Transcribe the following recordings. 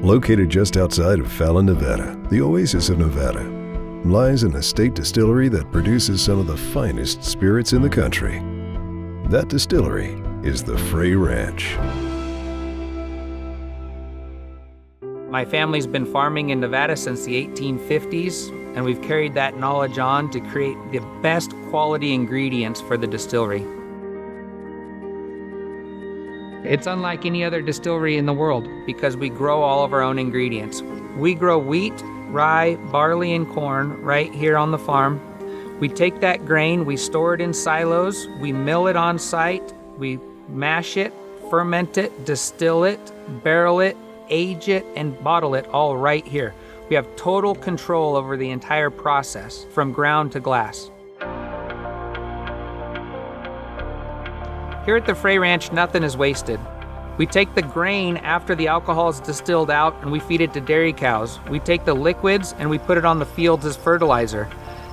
Located just outside of Fallon, Nevada, the oasis of Nevada lies an estate distillery that produces some of the finest spirits in the country. That distillery is the Frey Ranch. My family's been farming in Nevada since the 1850s, and we've carried that knowledge on to create the best quality ingredients for the distillery. It's unlike any other distillery in the world because we grow all of our own ingredients. We grow wheat, rye, barley, and corn right here on the farm. We take that grain, we store it in silos, we mill it on site, we mash it, ferment it, distill it, barrel it, age it, and bottle it all right here. We have total control over the entire process from ground to glass. Here at the Frey Ranch, nothing is wasted. We take the grain after the alcohol is distilled out and we feed it to dairy cows. We take the liquids and we put it on the fields as fertilizer.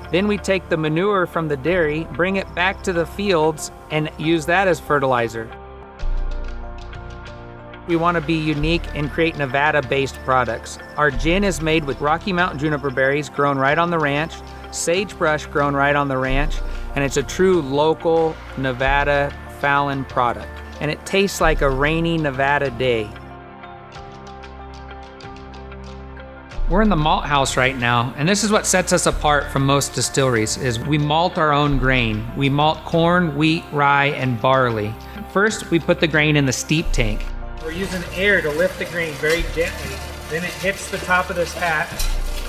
Then we take the manure from the dairy, bring it back to the fields, and use that as fertilizer. We want to be unique and create Nevada-based products. Our gin is made with Rocky Mountain juniper berries grown right on the ranch, sagebrush grown right on the ranch, and it's a true local Nevada Fallon product. And it tastes like a rainy Nevada day. We're in the malt house right now, and this is what sets us apart from most distilleries, is we malt our own grain. We malt corn, wheat, rye, and barley. First, we put the grain in the steep tank. We're using air to lift the grain very gently. Then it hits the top of this hat,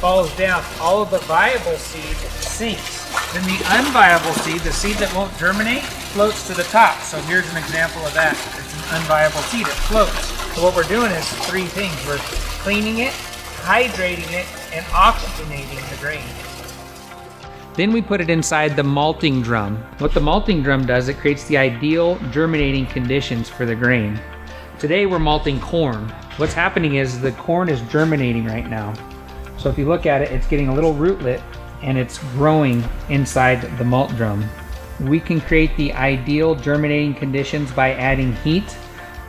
falls down. All of the viable seed sinks. Then the unviable seed, the seed that won't germinate, floats to the top. So here's an example of that. It's an unviable seed, it floats. So what we're doing is three things. We're cleaning it, hydrating it, and oxygenating the grain. Then we put it inside the malting drum. What the malting drum does, it creates the ideal germinating conditions for the grain. Today we're malting corn. What's happening is the corn is germinating right now. So if you look at it, it's getting a little rootlet and it's growing inside the malt drum. We can create the ideal germinating conditions by adding heat,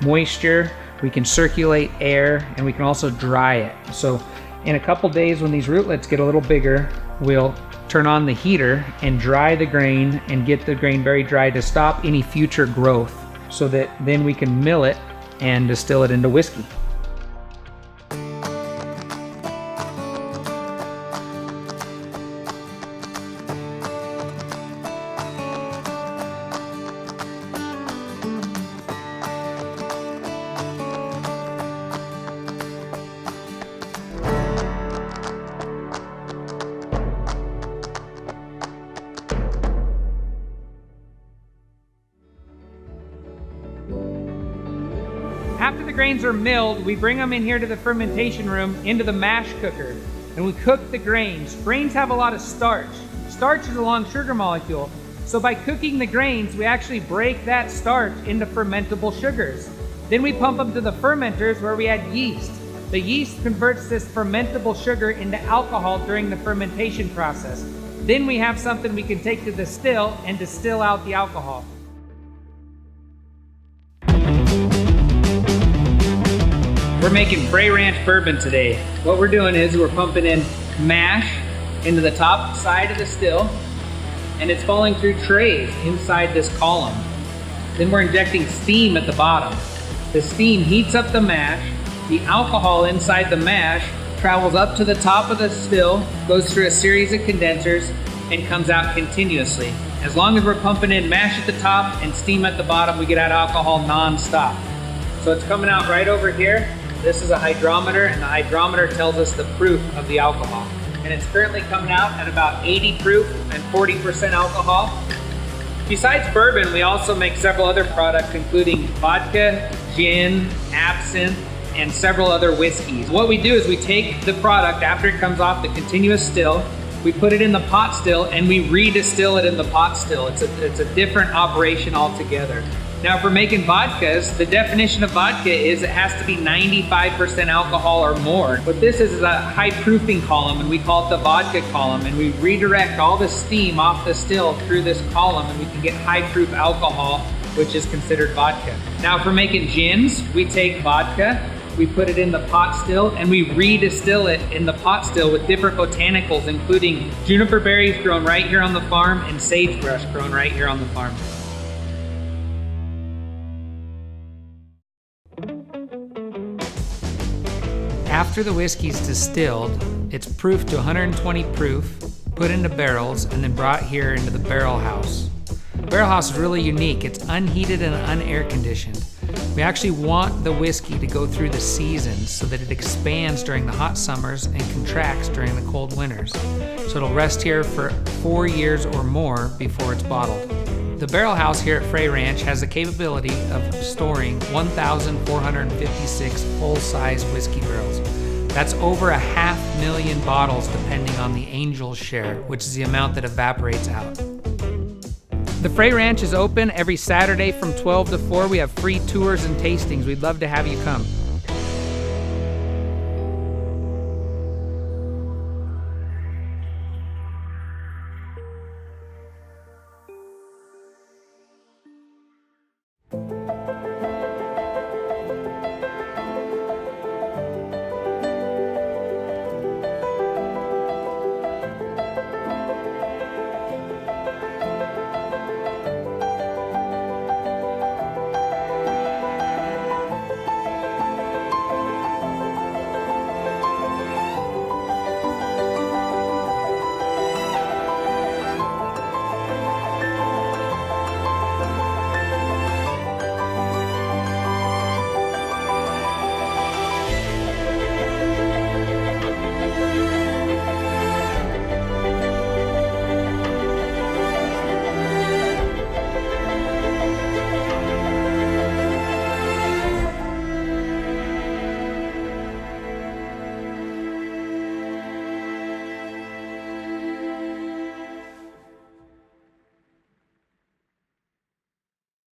moisture, we can circulate air, and we can also dry it. So in a couple days when these rootlets get a little bigger, we'll turn on the heater and dry the grain and get the grain very dry to stop any future growth so that then we can mill it and distill it into whiskey. After the grains are milled, we bring them in here to the fermentation room into the mash cooker, and we cook the grains. Grains have a lot of starch. Starch is a long sugar molecule, so by cooking the grains, we actually break that starch into fermentable sugars. Then we pump them to the fermenters where we add yeast. The yeast converts this fermentable sugar into alcohol during the fermentation process. Then we have something we can take to distill and distill out the alcohol. We're making Frey Ranch bourbon today. What we're doing is we're pumping in mash into the top side of the still, and it's falling through trays inside this column. Then we're injecting steam at the bottom. The steam heats up the mash. The alcohol inside the mash travels up to the top of the still, goes through a series of condensers, and comes out continuously. As long as we're pumping in mash at the top and steam at the bottom, we get out alcohol non-stop. So it's coming out right over here. This is a hydrometer, and the hydrometer tells us the proof of the alcohol. And it's currently coming out at about 80 proof and 40% alcohol. Besides bourbon, we also make several other products, including vodka, gin, absinthe, and several other whiskeys. What we do is we take the product after it comes off the continuous still, we put it in the pot still, and we redistill it in the pot still. It's a different operation altogether. Now, if we're making vodkas, the definition of vodka is it has to be 95% alcohol or more. What this is a high proofing column, and we call it the vodka column, and we redirect all the steam off the still through this column, and we can get high proof alcohol, which is considered vodka. Now, if we're making gins, we take vodka, we put it in the pot still, and we redistill it in the pot still with different botanicals, including juniper berries grown right here on the farm and sagebrush grown right here on the farm. After the whiskey's distilled, it's proofed to 120 proof, put into barrels, and then brought here into the barrel house. The barrel house is really unique. It's unheated and unair conditioned. We actually want the whiskey to go through the seasons so that it expands during the hot summers and contracts during the cold winters. So it'll rest here for 4 years or more before it's bottled. The barrel house here at Frey Ranch has the capability of storing 1,456 full-size whiskey barrels. That's over 500,000 bottles depending on the Angel's share, which is the amount that evaporates out. The Frey Ranch is open every Saturday from 12 to 4. We have free tours and tastings. We'd love to have you come.